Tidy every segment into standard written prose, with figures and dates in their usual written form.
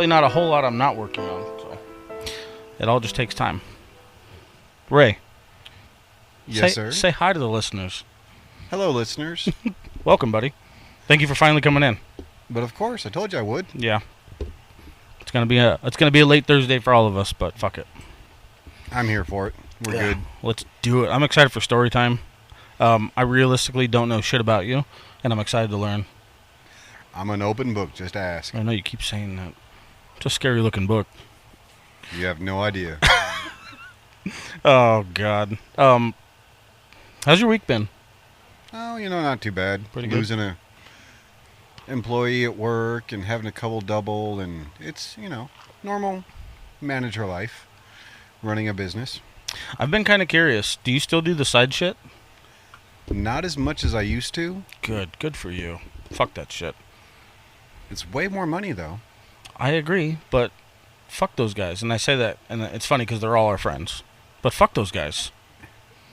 not a whole lot I'm not working on. So it all just takes time. Ray. Yes, sir. Say hi to the listeners. Hello, listeners. Welcome, buddy. Thank you for finally coming in. But of course, I told you I would. Yeah. It's gonna be a late Thursday for all of us, but fuck it. I'm here for it. We're good. Let's do it. I'm excited for story time. I realistically don't know shit about you, and I'm excited to learn. I'm an open book. Just ask. I know you keep saying that. It's a scary looking book. You have no idea. Oh God. How's your week been? Oh, not too bad. Pretty good. Losing a employee at work and having a couple double, and it's normal manager life, running a business. I've been kind of curious. Do you still do the side shit? Not as much as I used to. Good for you. Fuck that shit. It's way more money though. I agree, but fuck those guys. And I say that, and it's funny because they're all our friends. But fuck those guys.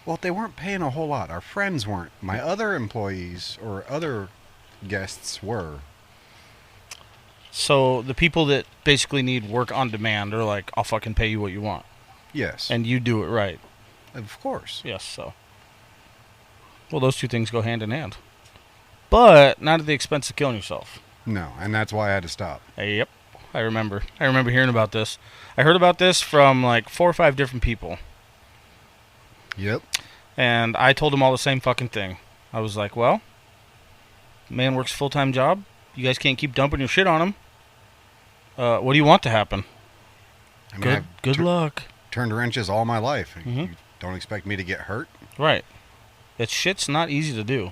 Well, they weren't paying a whole lot. Our friends weren't. My other employees or other guests were. So the people that basically need work on demand are like, I'll fucking pay you what you want. Yes. And you do it right. Of course. Yes, so. Well, those two things go hand in hand. But not at the expense of killing yourself. No, and that's why I had to stop. Yep. I remember hearing about this. I heard about this from like 4 or 5 different people. Yep. And I told them all the same fucking thing. I was like, well, man works a full-time job. You guys can't keep dumping your shit on him. What do you want to happen? I mean, Good luck. Turned wrenches all my life. Mm-hmm. You don't expect me to get hurt? Right. That shit's not easy to do.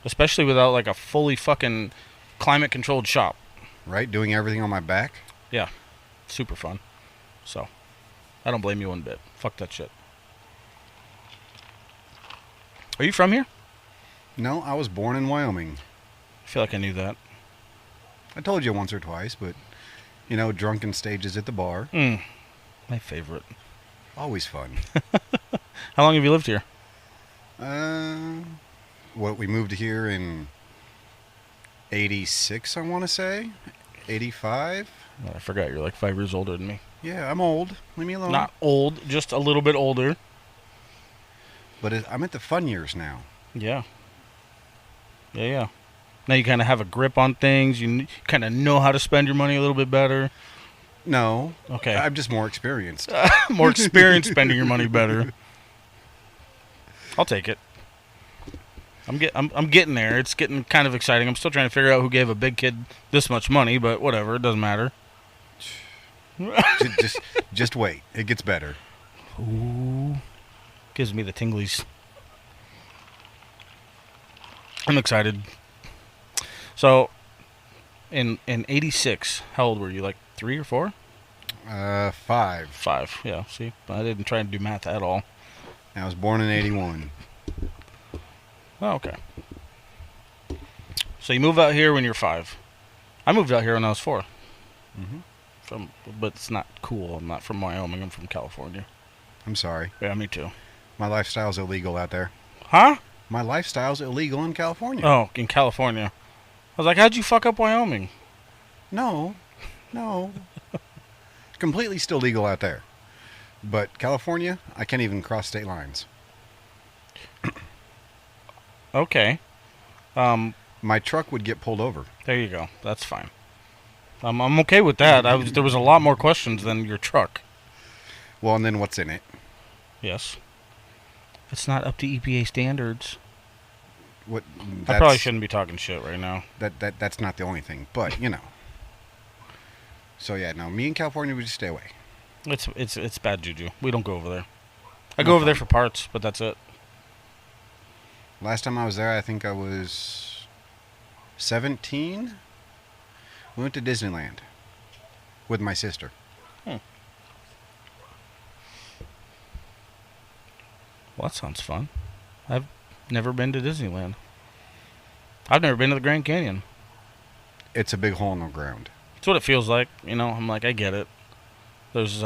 Especially without like a fully fucking climate-controlled shop. Right? Doing everything on my back? Yeah. Super fun. So, I don't blame you one bit. Fuck that shit. Are you from here? No, I was born in Wyoming. I feel like I knew that. I told you once or twice, but, drunken stages at the bar. My favorite. Always fun. How long have you lived here? We moved here in 86, I want to say. 85? I forgot you're like 5 years older than me. Yeah, I'm old. Leave me alone. Not old, just a little bit older. But I'm at the fun years now. Yeah. Yeah. Now you kind of have a grip on things. You kind of know how to spend your money a little bit better. No. Okay. I'm just more experienced. More experienced spending your money better. I'll take it. I'm getting there. It's getting kind of exciting. I'm still trying to figure out who gave a big kid this much money, but whatever. It doesn't matter. just wait. It gets better. Ooh. Gives me the tinglies. I'm excited. So, in 86, how old were you? Like 3 or 4? 5. 5, yeah. See, I didn't try and do math at all. I was born in 81. Oh, okay. So you move out here when you're 5. I moved out here when I was 4. Mm-hmm. But it's not cool. I'm not from Wyoming. I'm from California. I'm sorry. Yeah, me too. My lifestyle's illegal out there. Huh? My lifestyle's illegal in California. Oh, in California. I was like, how'd you fuck up Wyoming? No. Completely still legal out there. But California, I can't even cross state lines. Okay. My truck would get pulled over. There you go. That's fine. I'm okay with that. There was a lot more questions than your truck. Well, and then what's in it? Yes. It's not up to EPA standards. What? I probably shouldn't be talking shit right now. That's not the only thing, but So yeah, no, me and California would just stay away. It's bad juju. We don't go over there. I go over there for parts, but that's it. Last time I was there, I think I was 17. We went to Disneyland with my sister. Well, that sounds fun. I've never been to Disneyland. I've never been to the Grand Canyon. It's a big hole in the ground. That's what it feels like. I'm like, I get it. There's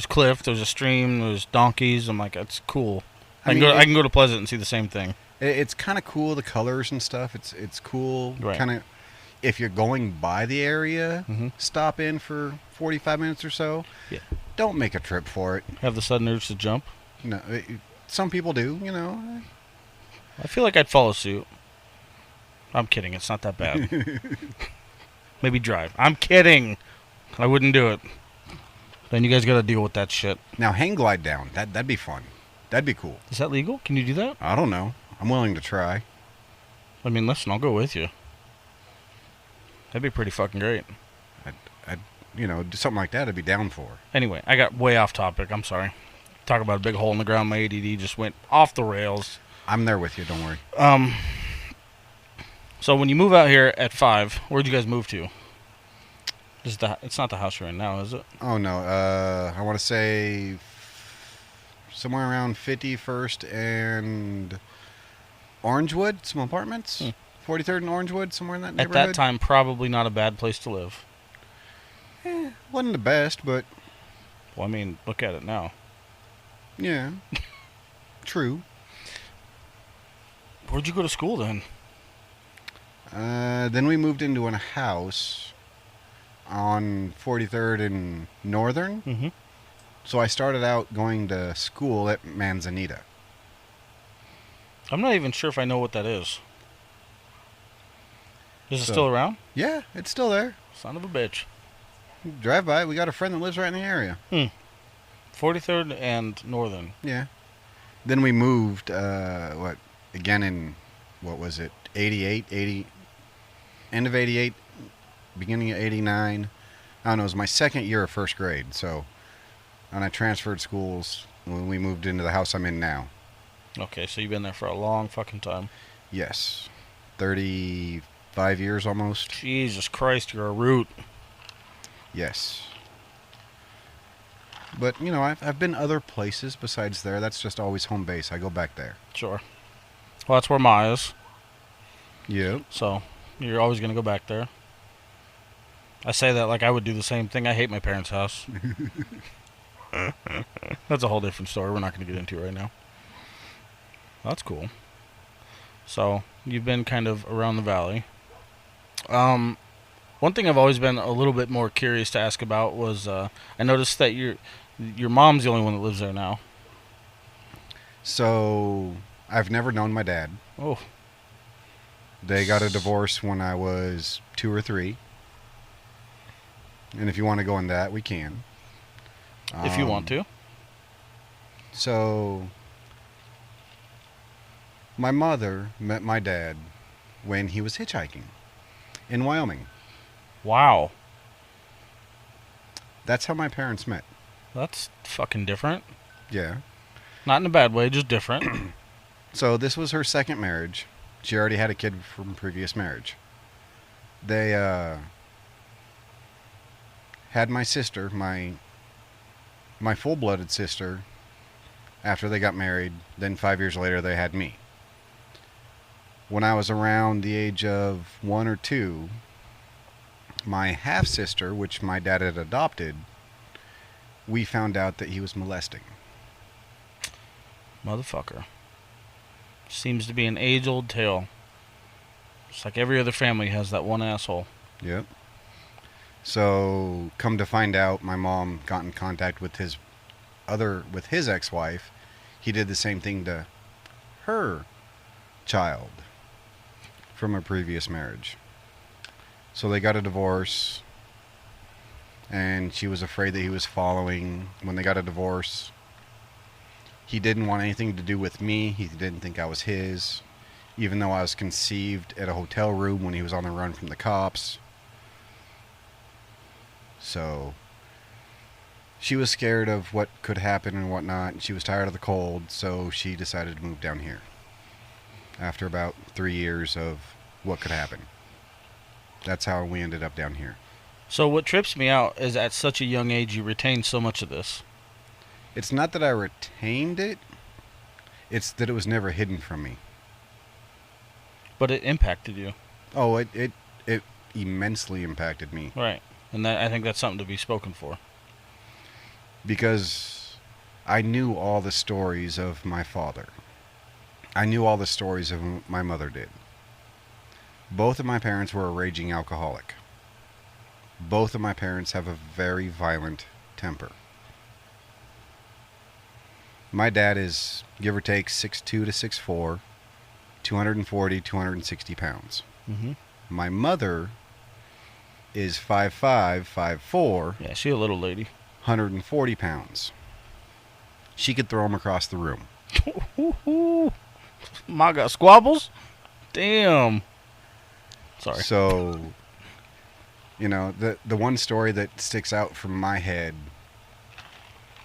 cliff, there's a stream, there's donkeys. I'm like, that's cool. I can go to Pleasant and see the same thing. It's kind of cool, the colors and stuff. It's cool. Right. Kind of, if you're going by the area, Mm-hmm. stop in for 45 minutes or so. Yeah. Don't make a trip for it. Have the sudden urge to jump? No, some people do, you know. I feel like I'd follow suit. I'm kidding. It's not that bad. Maybe drive. I'm kidding. I wouldn't do it. Then you guys got to deal with that shit. Now, hang glide down. That'd be fun. That'd be cool. Is that legal? Can you do that? I don't know. I'm willing to try. I mean, listen, I'll go with you. That'd be pretty fucking great. I'd do something like that. I'd be down for. Anyway, I got way off topic. I'm sorry. Talk about a big hole in the ground. My ADD just went off the rails. I'm there with you. Don't worry. So when you move out here at 5, where'd you guys move to? It's not the house you're in now, is it? Oh no. I want to say somewhere around 51st and Orangewood, some apartments. 43rd and Orangewood, somewhere in that At neighborhood. that time, probably not a bad place to live. Wasn't the best, but Well, I mean, look at it now. yeah, true. Where'd you go to school then? Then we moved into a house on 43rd and Northern. Mm-hmm. So I started out going to school at Manzanita. I'm not even sure if I know what that is. Is it So- still around? Yeah, it's still there. Son of a bitch. Drive by. We got a friend that lives right in the area. 43rd and Northern. Yeah. Then we moved, again in, what was it, 88, end of 88, beginning of 89. I don't know, it was my second year of first grade, so, and I transferred schools when we moved into the house I'm in now. Okay, so you've been there for a long fucking time. Yes. 35 years almost. Jesus Christ, you're a root. Yes. But, I've been other places besides there. That's just always home base. I go back there. Sure. Well, that's where Ma is, Yep. so you're always going to go back there. I say that like I would do the same thing. I hate my parents' house. That's a whole different story we're not going to get into right now. That's cool. So, you've been kind of around the valley. One thing I've always been a little bit more curious to ask about was I noticed that your mom's the only one that lives there now. So, I've never known my dad. Oh, They got a divorce when I was 2 or 3. And if you want to go in that, we can. if you want to. So, my mother met my dad when he was hitchhiking in Wyoming. Wow. That's how my parents met. That's fucking different. Yeah. Not in a bad way, just different. So, this was her second marriage. She already had a kid from previous marriage. They had my sister, my full-blooded sister, after they got married. Then 5 years later, they had me. When I was around the age of 1 or 2, my half-sister, which my dad had adopted, we found out that he was molesting. Motherfucker. Seems to be an age-old tale. It's like every other family has that one asshole. Yep. So, come to find out, my mom got in contact with his ex-wife. He did the same thing to her child from a previous marriage. So they got a divorce, and she was afraid that he was following. When they got a divorce, he didn't want anything to do with me. He didn't think I was his, even though I was conceived at a hotel room when he was on the run from the cops. So she was scared of what could happen and whatnot, and she was tired of the cold, so she decided to move down here after about 3 years of what could happen. That's how we ended up down here. So what trips me out is at such a young age you retain so much of this. It's not that I retained it, it's that it was never hidden from me. But it impacted you. Oh, it immensely impacted me. Right. And I think that's something to be spoken for. Because I knew all the stories of my father. I knew all the stories of my mother did. Both of my parents were a raging alcoholic. Both of my parents have a very violent temper. My dad is, give or take, 6'2 to 6'4", 240, 260 pounds. Mm-hmm. My mother is 5'5", 5'4", Yeah, she a little lady. 140 pounds. She could throw him across the room. My God, squabbles? Damn. Sorry. So, the one story that sticks out from my head,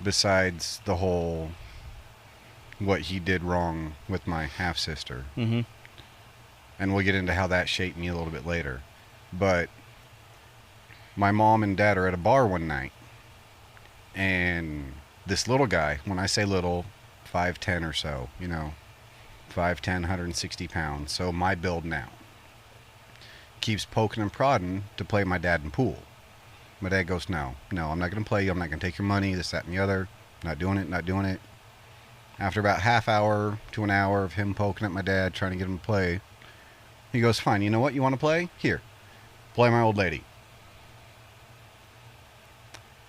besides the whole what he did wrong with my half-sister, Mm-hmm. and we'll get into how that shaped me a little bit later, but my mom and dad are at a bar one night, and this little guy, when I say little, 5'10" or so, 5'10", 160 pounds, so my build now, keeps poking and prodding to play my dad in pool. My dad goes, no, I'm not going to play you. I'm not going to take your money, this, that, and the other. Not doing it. After about half hour to an hour of him poking at my dad, trying to get him to play, he goes, fine, you know what you want to play? Here, play my old lady.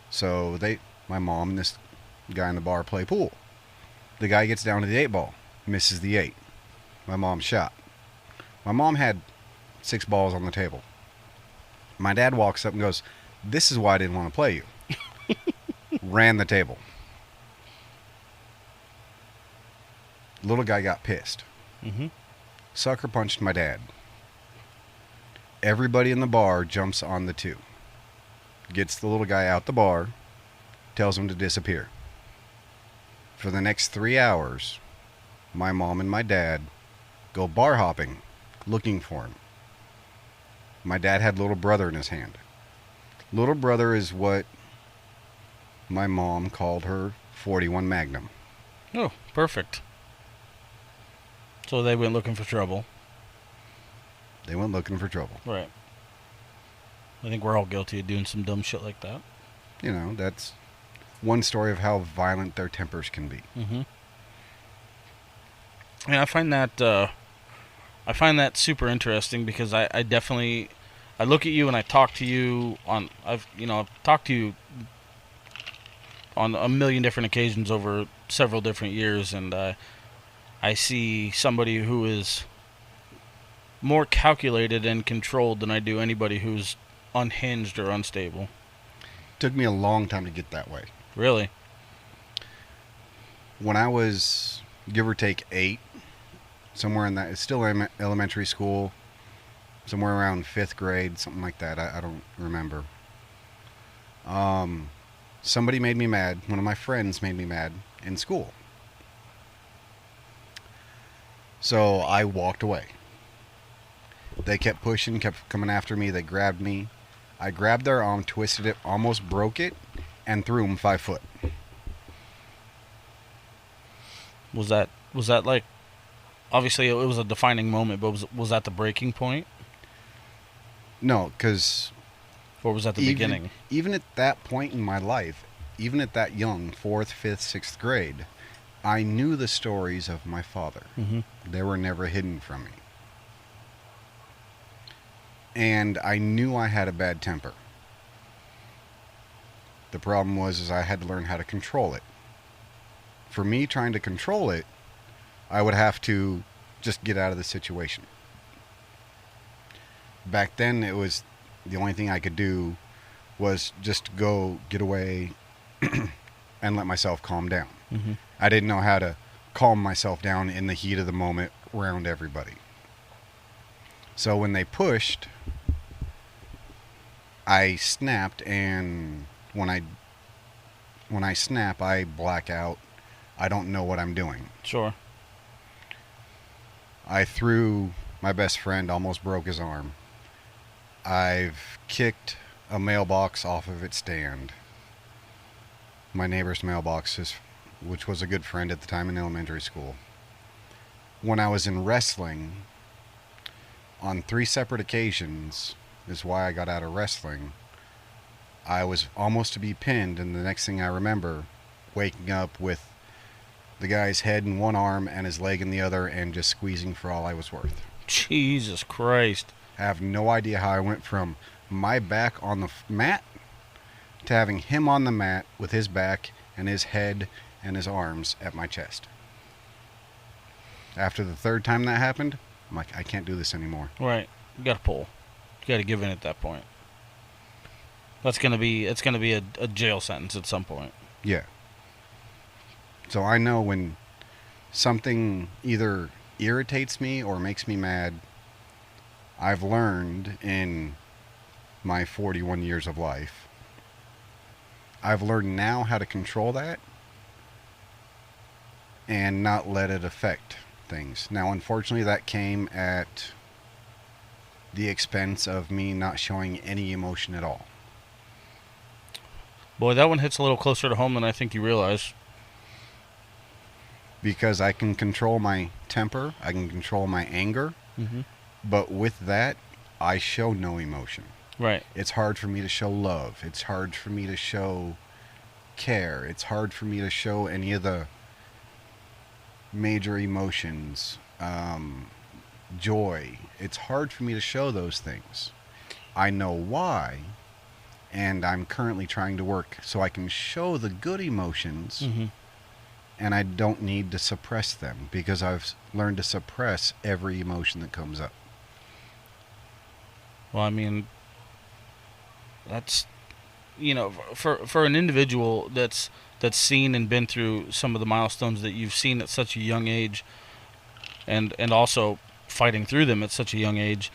So my mom and this guy in the bar play pool. The guy gets down to the 8 ball, misses the 8. My mom shot. My mom had 6 balls on the table. My dad walks up and goes, this is why I didn't want to play you. Ran the table. Little guy got pissed. Mm-hmm. Sucker punched my dad. Everybody in the bar jumps on the 2. Gets the little guy out the bar, tells him to disappear. For the next 3 hours, my mom and my dad go bar hopping, looking for him. My dad had little brother in his hand. Little brother is what my mom called her 41 Magnum. Oh, perfect. So they went looking for trouble. They went looking for trouble. Right. I think we're all guilty of doing some dumb shit like that. That's one story of how violent their tempers can be. Mm-hmm. And I find that super interesting because I definitely I look at you and I talk to you on I've talked to you on a million different occasions over several different years, and I see somebody who is more calculated and controlled than I do anybody who's unhinged or unstable. Took me a long time to get that way. Really? When I was, give or take, 8, somewhere in that, it's still elementary school, somewhere around 5th grade, something like that. I don't remember. Somebody made me mad. One of my friends made me mad in school. So I walked away. They kept pushing, kept coming after me. They grabbed me. I grabbed their arm, twisted it, almost broke it, and threw them 5 foot. Was that like, obviously it was a defining moment, but was that the breaking point? No, because... Or was that the beginning? Even at that point in my life, even at that young, 4th, 5th, 6th grade, I knew the stories of my father. Mm-hmm. They were never hidden from me. And I knew I had a bad temper. The problem was I had to learn how to control it. For me, trying to control it, I would have to just get out of the situation. Back then, it was the only thing I could do was just go get away and let myself calm down. Mm-hmm. I didn't know how to calm myself down in the heat of the moment around everybody. So when they pushed, I snapped, and when I snap, I black out. I don't know what I'm doing. Sure. I threw my best friend, almost broke his arm. I've kicked a mailbox off of its stand. My neighbor's mailbox, which was a good friend at the time in elementary school. When I was in wrestling, on 3 separate occasions, is why I got out of wrestling, I was almost to be pinned, and the next thing I remember, waking up with the guy's head in one arm and his leg in the other, and just squeezing for all I was worth. Jesus Christ. I have no idea how I went from my back on the mat to having him on the mat with his back and his head and his arms at my chest. After the third time that happened, I'm like, I can't do this anymore. Right. You got to pull. You got to give in at that point. It's gonna be a jail sentence at some point. Yeah. So I know when something either irritates me or makes me mad, I've learned in my 41 years of life, I've learned now how to control that and not let it affect things. Now, unfortunately, that came at the expense of me not showing any emotion at all. Boy, that one hits a little closer to home than I think you realize. Because I can control my temper, I can control my anger, but with that, I show no emotion. Right. It's hard for me to show love. It's hard for me to show care. It's hard for me to show any of the major emotions, joy. It's hard for me to show those things. I know why, and I'm currently trying to work so I can show the good emotions, and I don't need to suppress them because I've learned to suppress every emotion that comes up. Well, I mean, that's, for an individual that's seen and been through some of the milestones that you've seen at such a young age, and also fighting through them at such a young age,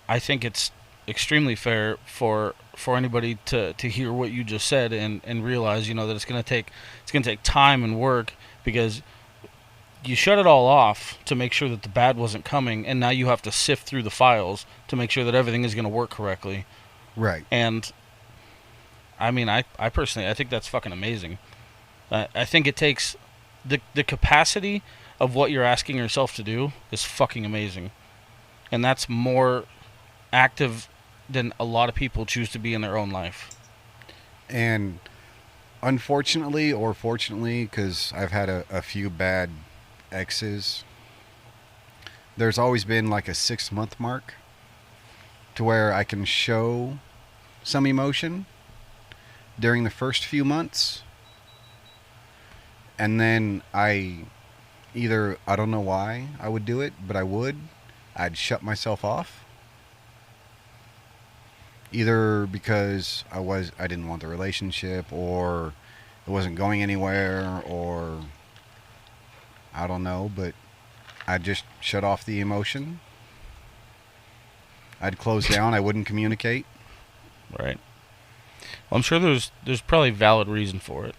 I think it's extremely fair for anybody to hear what you just said and realize, that it's gonna take time and work, because you shut it all off to make sure that the bad wasn't coming, and now you have to sift through the files to make sure that everything is going to work correctly. Right. And I mean, I personally, I think that's fucking amazing. I think it takes the capacity of what you're asking yourself to do is fucking amazing. And that's more active than a lot of people choose to be in their own life. And unfortunately or fortunately, because I've had a few bad exes, there's always been like a 6-month mark to where I can show some emotion during the first few months, and then I don't know why I would do it, but I'd shut myself off, either because I didn't want the relationship, or it wasn't going anywhere, or I don't know, but I'd just shut off the emotion. I'd close down. I wouldn't communicate. Right. Well, I'm sure there's probably valid reason for it.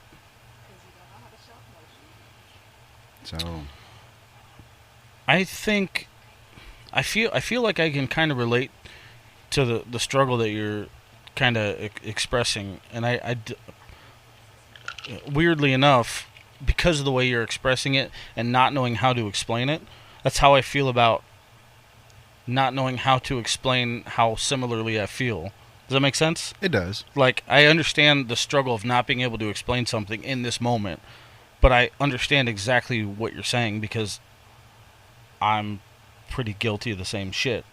So I feel like I can kind of relate to the struggle that you're kind of expressing, and I weirdly enough, because of the way you're expressing it and not knowing how to explain it, that's how I feel about not knowing how to explain how similarly I feel. Does that make sense? it does. Like, I understand the struggle of not being able to explain something in this moment, but I understand exactly what you're saying because I'm pretty guilty of the same shit.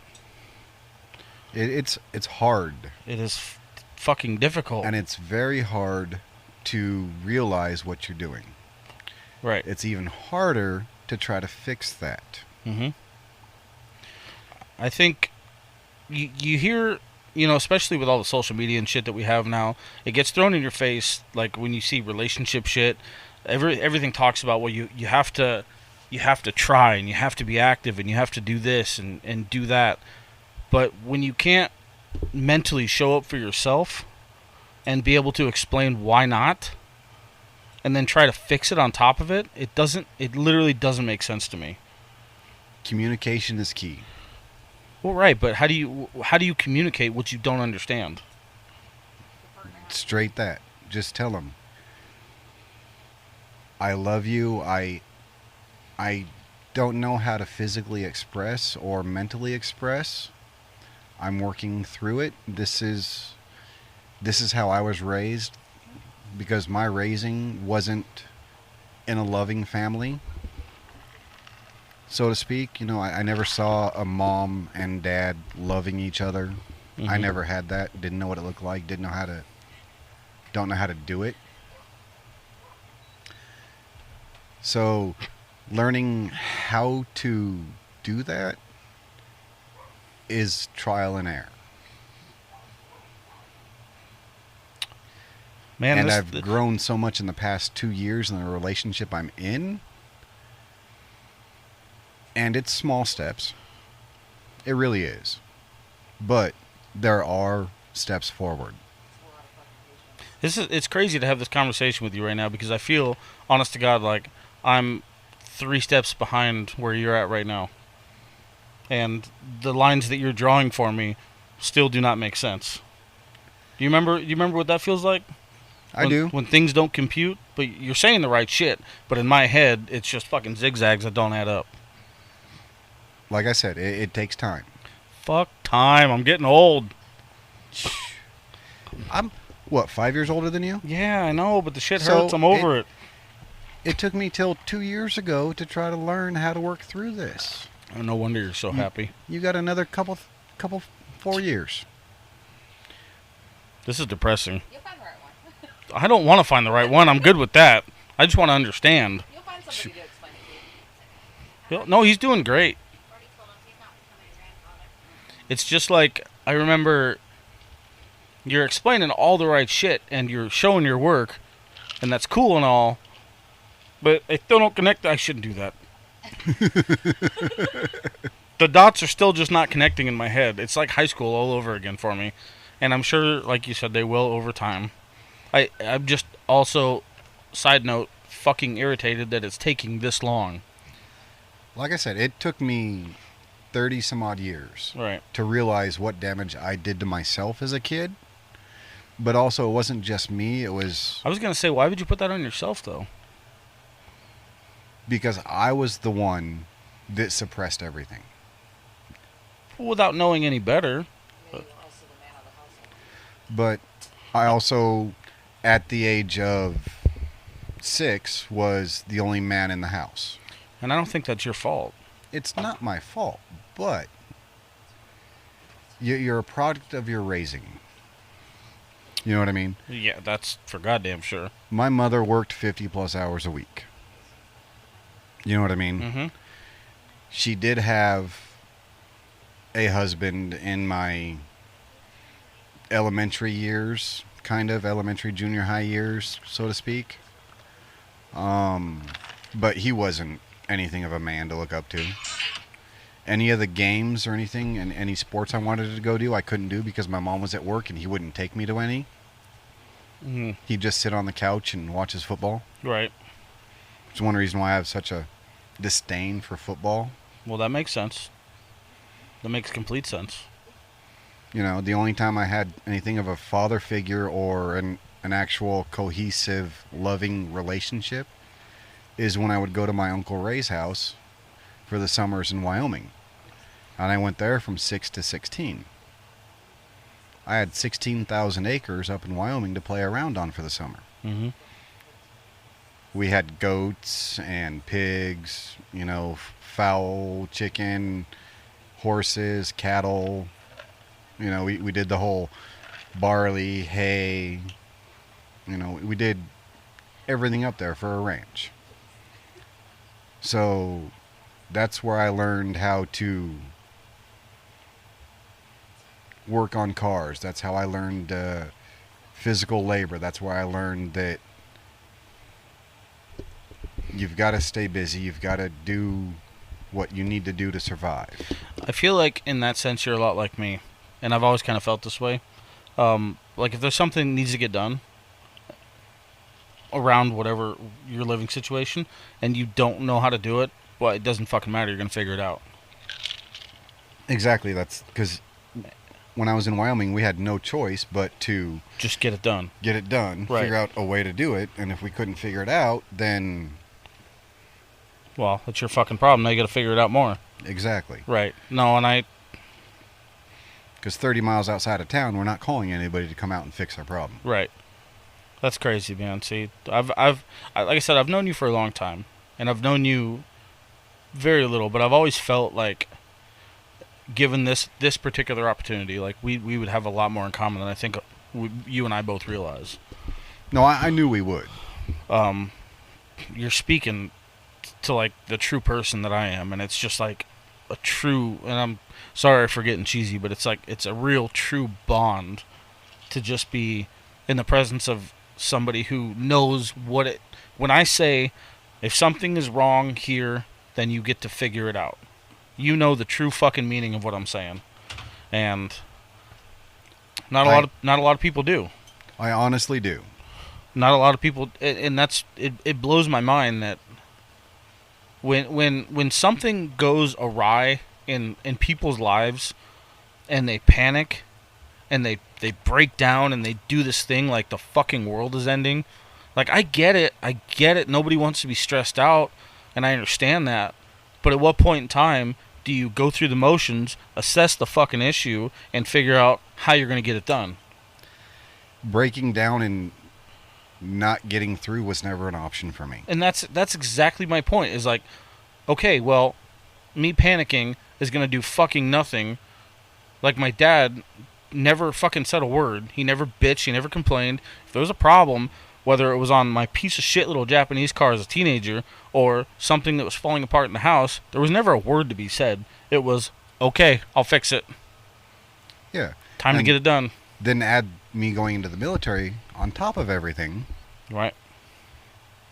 It's hard. It is fucking difficult. And it's very hard to realize what you're doing. Right. It's even harder to try to fix that. Mm-hmm. I think you hear, especially with all the social media and shit that we have now, it gets thrown in your face. Like when you see relationship shit, everything talks about, well, you have to try, and you have to be active, and you have to do this and do that. But when you can't mentally show up for yourself and be able to explain why not, and then try to fix it on top of it, it literally doesn't make sense to me. Communication is key. Well, right, but how do you communicate what you don't understand? Straight that. Just tell them, I love you. I don't know how to physically express or mentally express. I'm working through it. This is how I was raised, because my raising wasn't in a loving family. so to speak. I never saw a mom and dad loving each other. I never had that. Didn't know what it looked like. Don't know how to do it. So, learning how to do that is trial and error. Man, and I've grown so much in the past 2 years in the relationship I'm in. And it's small steps. It really is. But there are steps forward. It's crazy to have this conversation with you right now because I feel, honest to God, like I'm 3 steps behind where you're at right now. And the lines that you're drawing for me still do not make sense. Do you remember what that feels like? I do. When things don't compute, but you're saying the right shit, but in my head, it's just fucking zigzags that don't add up. Like I said, it takes time. Fuck time. I'm getting old. I'm, 5 years older than you? Yeah, I know, but the shit hurts. I'm over it. It took me till 2 years ago to try to learn how to work through this. Oh, no wonder you're so happy. You got another couple 4 years. This is depressing. You'll find the right one. I don't want to find the right one. I'm good with that. I just want to understand. You'll find somebody to explain it to you. No, he's doing great. It's just like, I remember you're explaining all the right shit and you're showing your work, and that's cool and all, but I still don't connect. I shouldn't do that. The dots are still just not connecting in my head. It's like high school all over again for me. And I'm sure, like you said, they will over time. I'm just also, side note, fucking irritated that it's taking this long. Like I said, it took me 30 some odd years to realize what damage I did to myself as a kid. But also, it wasn't just me. It was... I was going to say, why would you put that on yourself, though? Because I was the one that suppressed everything. Without knowing any better. But I also, at the age of 6, was the only man in the house. And I don't think that's your fault. It's not my fault, but you're a product of your raising. You know what I mean? Yeah, that's for goddamn sure. My mother worked 50 plus hours a week. You know what I mean? Mm-hmm. She did have a husband in my elementary years, kind of elementary, junior high years, so to speak. But he wasn't anything of a man to look up to. Any of the games or anything and any sports I wanted to go do, I couldn't do because my mom was at work and he wouldn't take me to any. Mm-hmm. He'd just sit on the couch and watch his football. Right. It's one reason why I have such a disdain for football. Well, that makes sense. That makes complete sense. You know, the only time I had anything of a father figure or an actual cohesive, loving relationship is when I would go to my Uncle Ray's house for the summers in Wyoming. And I went there from 6 to 16. I had 16,000 acres up in Wyoming to play around on for the summer. Mm-hmm. We had goats and pigs, you know, fowl, chicken, horses, cattle. You know, we did the whole barley, hay. You know, we did everything up there for a ranch. So that's where I learned how to work on cars. That's how I learned physical labor. That's where I learned that you've got to stay busy. You've got to do what you need to do to survive. I feel like in that sense you're a lot like me. And I've always kind of felt this way. Like if there's something that needs to get done around whatever your living situation and you don't know how to do it, well, it doesn't fucking matter. You're going to figure it out. Exactly. That's because when I was in Wyoming, we had no choice but to just get it done. Get it done. Right. Figure out a way to do it. And if we couldn't figure it out, then... Well, that's your fucking problem. Now you got to figure it out more. Exactly. Right. No, and because 30 miles outside of town, we're not calling anybody to come out and fix our problem. Right. That's crazy, man. See, like I said, I've known you for a long time, and I've known you very little, but I've always felt like, given this particular opportunity, like we would have a lot more in common than I think you and I both realize. No, I knew we would. You're speaking to like the true person that I am, and it's just like a true. And I'm sorry for getting cheesy, but it's like it's a real true bond to just be in the presence of somebody who knows what it. When I say, if something is wrong here, then you get to figure it out. You know the true fucking meaning of what I'm saying, and not a lot of people do. I honestly do. Not a lot of people, and that's it. It blows my mind that when something goes awry in people's lives, and they panic, and they break down, and they do this thing like the fucking world is ending. Like, I get it. Nobody wants to be stressed out, and I understand that. But at what point in time do you go through the motions, assess the fucking issue, and figure out how you're going to get it done? Breaking down and not getting through was never an option for me. And that's exactly my point. Is like, okay, well, me panicking is going to do fucking nothing. Like, my dad never fucking said a word. He never bitched. He never complained. If there was a problem, whether it was on my piece of shit little Japanese car as a teenager or something that was falling apart in the house, there was never a word to be said. It was, okay, I'll fix it. Yeah. Time to get it done. Then add me going into the military on top of everything. Right.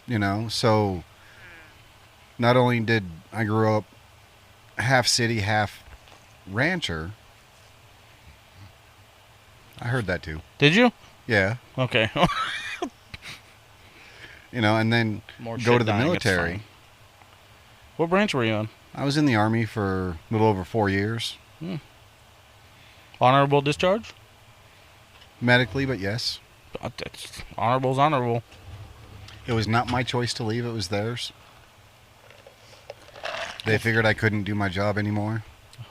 You know, so not only did I grow up half city, half rancher. I heard that too. Did you? Yeah. Okay. You know, and then More go shit to the dying, it's military. fine. What branch were you on? I was in the Army for a little over 4 years. Honorable discharge? Medically, but yes. Honorable's honorable. It was not my choice to leave. It was theirs. They figured I couldn't do my job anymore.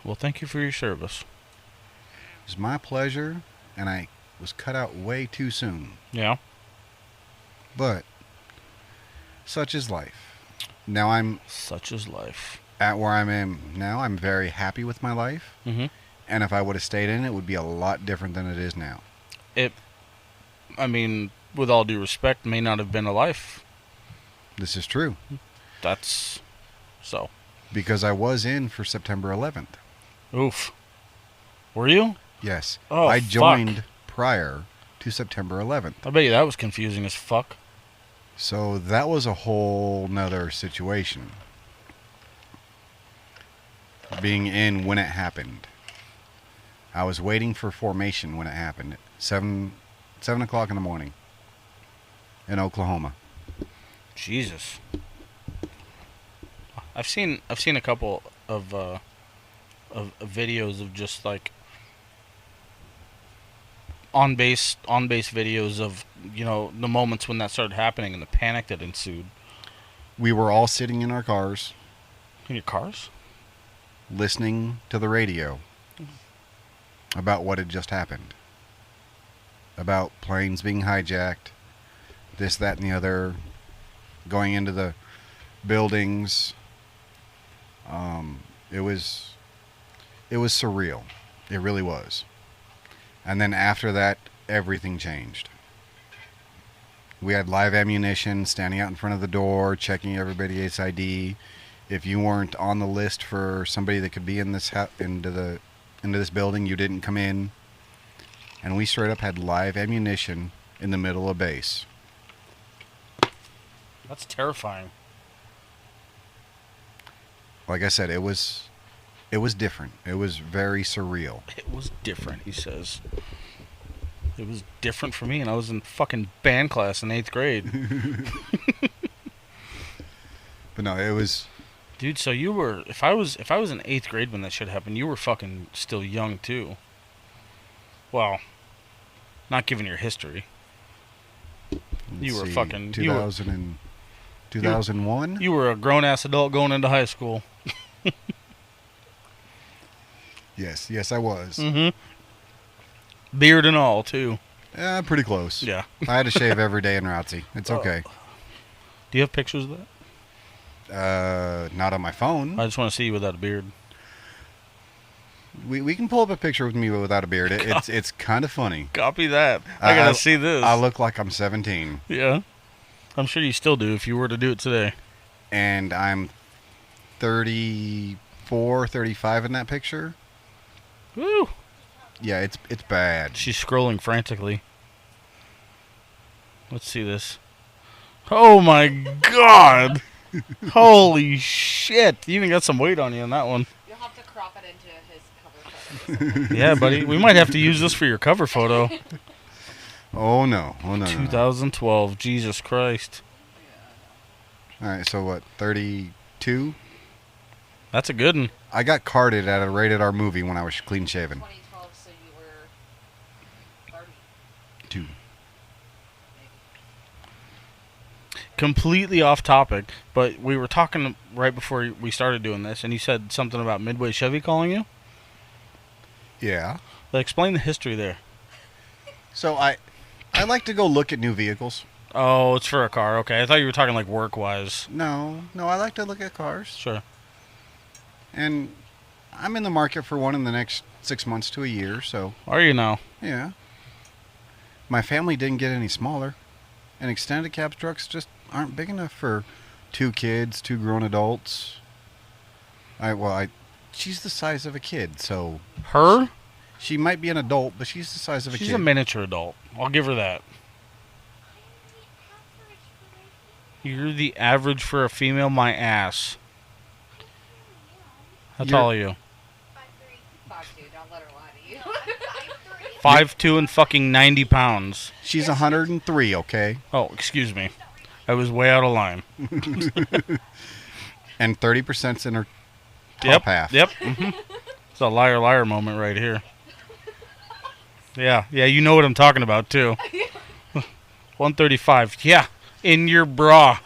Well, thank you for your service. It was my pleasure, and I was cut out way too soon. Yeah. But such is life. Now I'm Such is life. at where I am now. I'm very happy with my life. Mm-hmm. And if I would have stayed in it, would be a lot different than it is now. I mean, with all due respect, may not have been a life. This is true. That's so. Because I was in for September 11th. Oof. Were you? Yes. Oh, I fuck. joined prior to September 11th. I bet you that was confusing as fuck. So that was a whole nother situation. Being in when it happened. I was waiting for formation when it happened. 7 o'clock in the morning. In Oklahoma. Jesus. I've seen a couple of videos of just like on base videos of, you know, the moments when that started happening and the panic that ensued. We were all sitting in our cars. In your cars? Listening to the radio. About what had just happened. About planes being hijacked. This, that, and the other. Going into the buildings. It was surreal. It really was. And then after that, everything changed. We had live ammunition standing out in front of the door, checking everybody's ID. If you weren't on the list for somebody that could be in this into this building, you didn't come in. And we straight up had live ammunition in the middle of base. That's terrifying. Like I said, it was different. It was very surreal. It was different, he says. It was different for me, and I was in fucking band class in 8th grade. But no, it was... Dude, so you were... If I was in 8th grade when that shit happened, you were fucking still young, too. Well, not given your history. You were fucking... 2001? You were a grown-ass adult going into high school. Yes, I was. Mm-hmm. Beard and all, too. Pretty close. Yeah. I had to shave every day in ROTC. It's okay. Do you have pictures of that? Not on my phone. I just want to see you without a beard. We can pull up a picture with me without a beard. It's kind of funny. Copy that. I gotta see this. I look like I'm 17. Yeah. I'm sure you still do if you were to do it today. And I'm 34, 35 in that picture. Woo! Yeah, it's bad. She's scrolling frantically. Let's see this. Oh my god! Holy shit! You even got some weight on you on that one. You'll have to crop it into his cover photo. Yeah, buddy. We might have to use this for your cover photo. Oh no. 2012. Jesus Christ. All right, so what? 32? That's a good one. I got carded at a rated R movie when I was clean shaven. 2012, so you were 30. 2. Completely off topic, but we were talking right before we started doing this, and you said something about Midway Chevy calling you. Yeah. Like, explain the history there. So I like to go look at new vehicles. Oh, it's for a car. Okay, I thought you were talking like work-wise. No, I like to look at cars. Sure. And I'm in the market for one in the next 6 months to a year, so Are you now? yeah. My family didn't get any smaller, and extended cab trucks just aren't big enough for 2 kids, 2 grown adults. She's the size of a kid, so Her? she might be an adult, but she's the size of a She's kid. a miniature adult. I'll give her that. You're the average for a female, my ass. How tall are you? 5'2", don't let her lie to you. 5'2" and fucking 90 pounds. She's 103, okay? Oh, excuse me. I was way out of line. And 30%'s in her top Yep. half. Yep. It's a liar moment right here. Yeah, you know what I'm talking about, too. 135. Yeah, in your bra.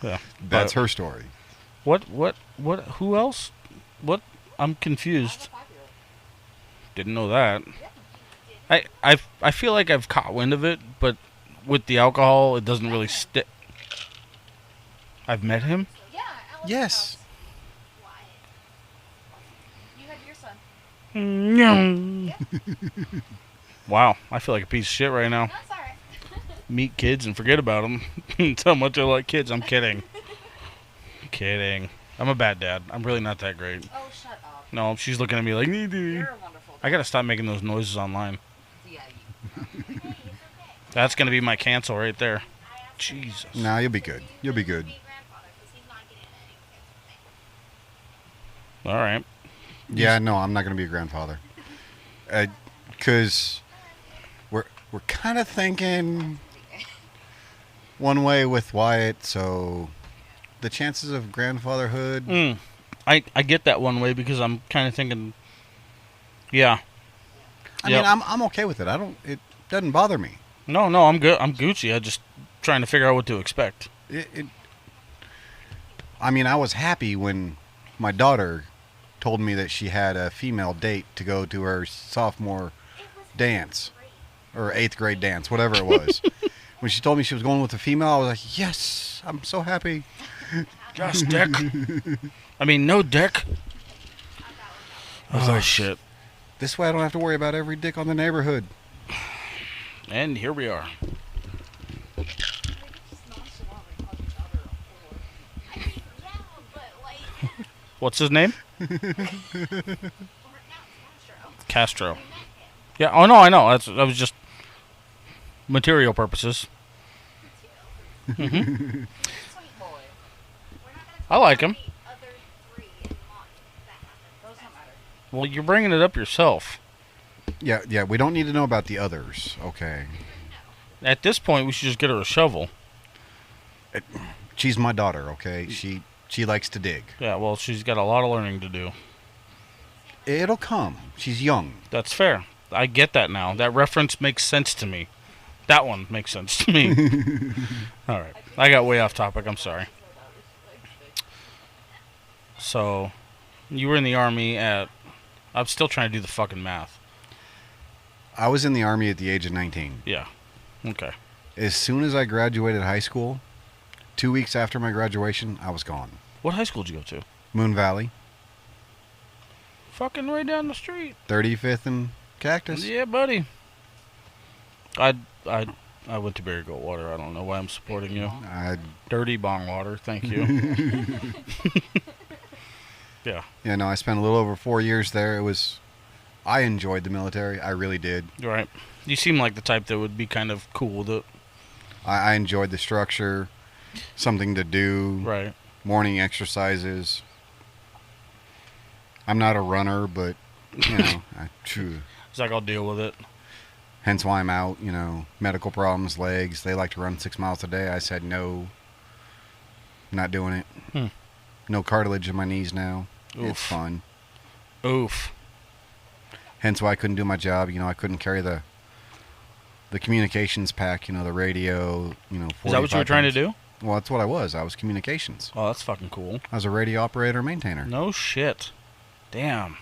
Yeah. That's her story. What, who else? What? I'm confused. Didn't know that. I feel like I've caught wind of it, but with the alcohol, it doesn't really stick. I've met him? Yeah, Alex Yes. knows. You had your son. Wow, I feel like a piece of shit right now. That's alright. Meet kids and forget about them. That's how much I like kids. I'm kidding. Kidding. I'm a bad dad. I'm really not that great. Oh, shut up. No, she's looking at me like, You're a wonderful I gotta stop making those noises online. Yeah, That's gonna be my cancel right there. Jesus. Nah, you'll be good. You'll be good. All right. Yeah, no, I'm not going to be a grandfather. Because we're kind of thinking one way with Wyatt, so the chances of grandfatherhood... I get that one way because I'm kind of thinking, yeah. I mean, I'm okay with it. It doesn't bother me. No, I'm good. I'm Gucci. I'm just trying to figure out what to expect. I mean, I was happy when my daughter told me that she had a female date to go to her sophomore dance or 8th grade dance, whatever it was. When she told me she was going with a female, I was like, yes, I'm so happy. Just dick. I mean, no dick. Oh, shit. This way I don't have to worry about every dick on the neighborhood. And here we are. What's his name? Castro. Yeah, oh no, I know. That was just material purposes. Mm-hmm. I like him. Well, you're bringing it up yourself. Yeah, we don't need to know about the others, okay? At this point, we should just get her a shovel. She's my daughter, okay? She likes to dig. Yeah, well, she's got a lot of learning to do. It'll come. She's young. That's fair. I get that now. That reference makes sense to me. That one makes sense to me. All right. I got way off topic. I'm sorry. So, you were in the Army at... I'm still trying to do the fucking math. I was in the Army at the age of 19. Yeah. Okay. As soon as I graduated high school, 2 weeks after my graduation, I was gone. What high school did you go to? Moon Valley, Fucking right down the street. 35th and Cactus. Yeah, buddy. I went to Barry Goldwater. I don't know why I'm supporting you. Dirty bong water. Thank you. Yeah. Yeah, no, I spent a little over 4 years there. I enjoyed the military. I really did. Right. You seem like the type that would be kind of cool with it. I enjoyed the structure, something to do, Right. morning exercises. I'm not a runner, but, you know, It's like, I'll deal with it. hence why I'm out, medical problems, legs. They like to run 6 miles a day. I said no, not doing it. No cartilage in my knees now. Oof. It's fun. Oof. Hence why I couldn't do my job. I couldn't carry the communications pack, the radio, 45 Is that what you were trying to do? Well, that's what I was. I was communications. Oh, that's fucking cool. I was a radio operator maintainer. No shit. Damn.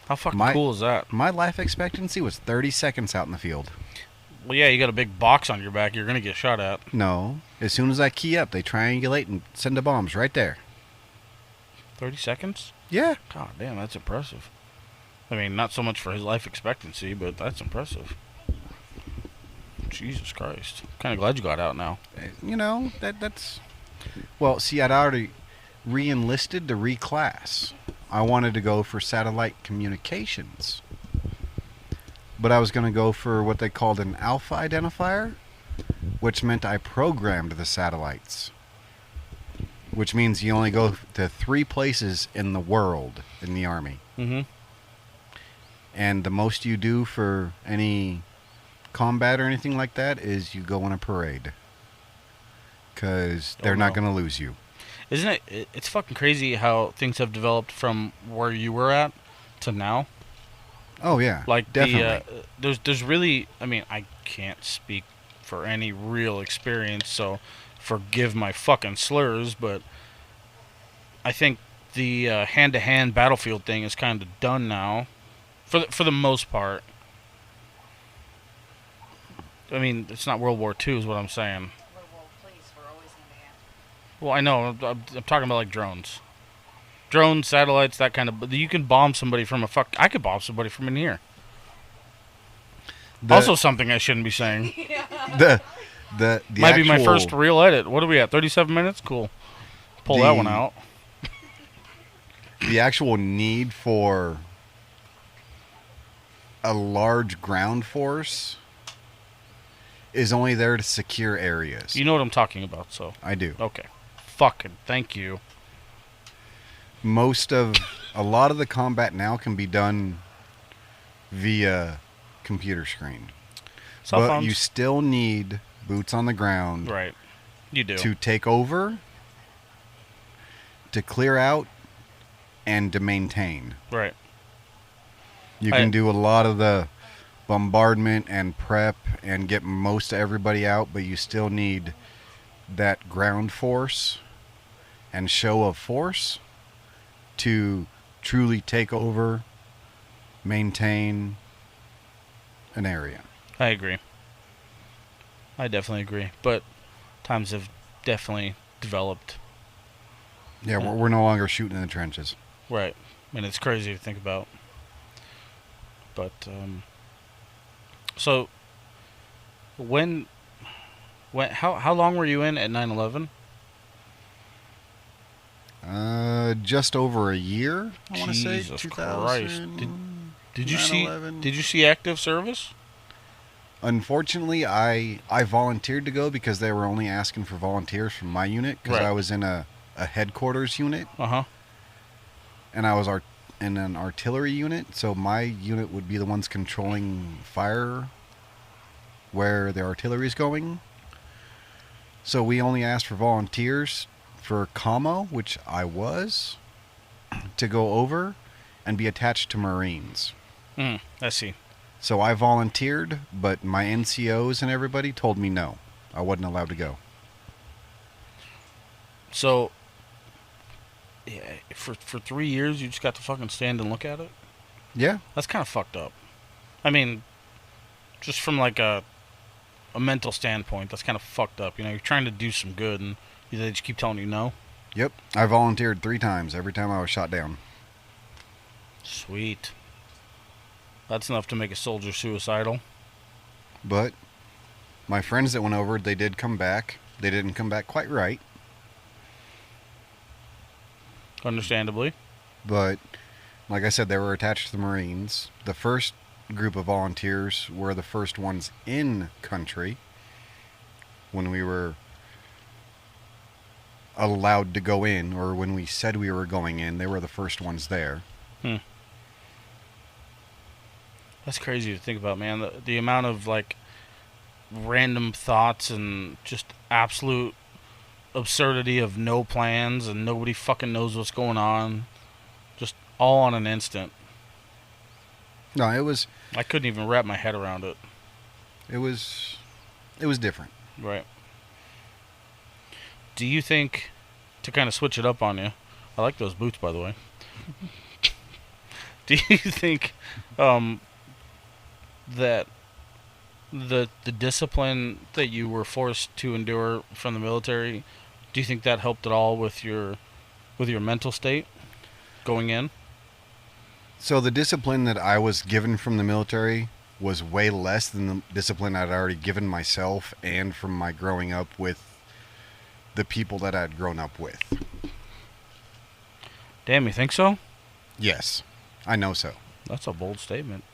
How fucking My- cool is that? My life expectancy was 30 seconds out in the field. Well, yeah, you got a big box on your back. You're going to get shot at. No. As soon as I key up, they triangulate and send the bombs right there. 30 seconds? Yeah. God damn, that's impressive. I mean, not so much for his life expectancy, but that's impressive. Jesus Christ. Kind of glad you got out now. That's... Well, see, I'd already re-enlisted to reclass. I wanted to go for satellite communications. But I was going to go for what they called an alpha identifier, which meant I programmed the satellites. Which means you only go to 3 places in the world in the Army. Mm-hmm. And the most you do for any combat or anything like that is you go on a parade. Because they're not going to lose you. Isn't it? It's fucking crazy how things have developed from where you were at to now. Oh, yeah. Like, definitely. There's really... I mean, I can't speak for any real experience, so forgive my fucking slurs, but I think the hand-to-hand battlefield thing is kind of done now, for the most part. I mean, it's not World War II is what I'm saying. Please, we're always in the end. Well, I know. I'm talking about, like, drones. Drones, satellites, that kind of... You can bomb somebody from I could bomb somebody from in here. Also something I shouldn't be saying. The Might be my actual- first real edit. What are we at? 37 minutes? Cool. Pull that one out. The actual need for a large ground force is only there to secure areas. You know what I'm talking about, so... I do. Okay. Fucking thank you. A lot of the combat now can be done via computer screen. Cell But phones. you still need boots on the ground Right. You do. to take over, to clear out, and to maintain. Right. You can do a lot of the bombardment and prep and get most of everybody out, but you still need that ground force and show of force to truly take over, maintain an area. I agree. I definitely agree. But times have definitely developed. Yeah, we're no longer shooting in the trenches. Right. And it's crazy to think about. But, so, how long were you in at 9/11? Just over a year, I want to say. Jesus 2000, Christ. Did you see 9/11. Did you see active service? Unfortunately, I volunteered to go because they were only asking for volunteers from my unit because Right. I was in a headquarters unit Uh-huh. and I was in an artillery unit, so my unit would be the ones controlling fire where the artillery is going. So we only asked for volunteers for commo, which I was, to go over and be attached to Marines. I see. So I volunteered, but my NCOs and everybody told me no. I wasn't allowed to go. So, yeah, for 3 years, you just got to fucking stand and look at it? Yeah. That's kind of fucked up. I mean, just from like a mental standpoint, that's kind of fucked up. You know, you're trying to do some good, and They just keep telling you no? Yep. I volunteered 3 times every time I was shot down. Sweet. That's enough to make a soldier suicidal. But my friends that went over, they did come back. They didn't come back quite right. Understandably. But like I said, they were attached to the Marines. The first group of volunteers were the first ones in country when we were allowed to go in, or when we said we were going in. They were the first ones there. That's crazy to think about, man. The amount of, like, random thoughts and just absolute absurdity of no plans and nobody fucking knows what's going on. Just all on an instant. No, it was I couldn't even wrap my head around it. it was different. Right. Do you think, to kind of switch it up on you, I like those boots, by the way. Do you think that the discipline that you were forced to endure from the military, do you think that helped at all with your mental state going in? So the discipline that I was given from the military was way less than the discipline I'd already given myself and from my growing up with the people that I'd grown up with. Damn, you think so? Yes, I know so. That's a bold statement.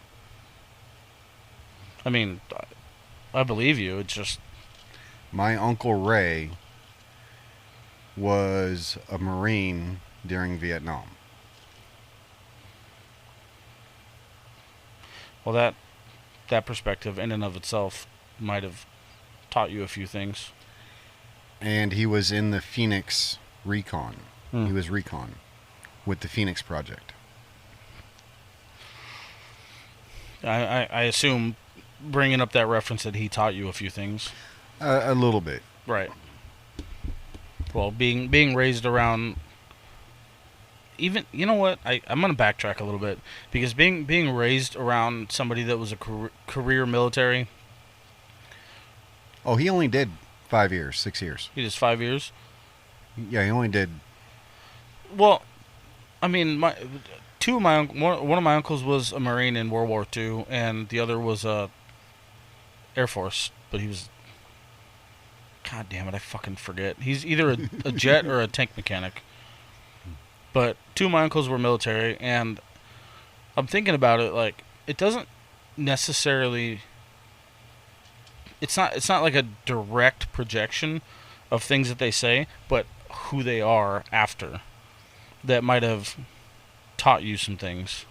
I mean, I believe you. It's just... My Uncle Ray was a Marine during Vietnam. Well, that perspective in and of itself might have taught you a few things. And he was in the Phoenix Recon. He was recon with the Phoenix Project. I assume, bringing up that reference, that he taught you a few things. A little bit. Right. Well, being raised around... Even, you know what? I'm going to backtrack a little bit. Because being raised around somebody that was a career military... Oh, he only did 5 years, 6 years. He does 5 years? Yeah, he only did... Well, I mean, one of my uncles was a Marine in World War II, and the other was Air Force, but he was... God damn it, I fucking forget. He's either a jet or a tank mechanic. But 2 of my uncles were military, and I'm thinking about it, like, it doesn't necessarily... It's not like a direct projection of things that they say, but who they are after that might have taught you some things.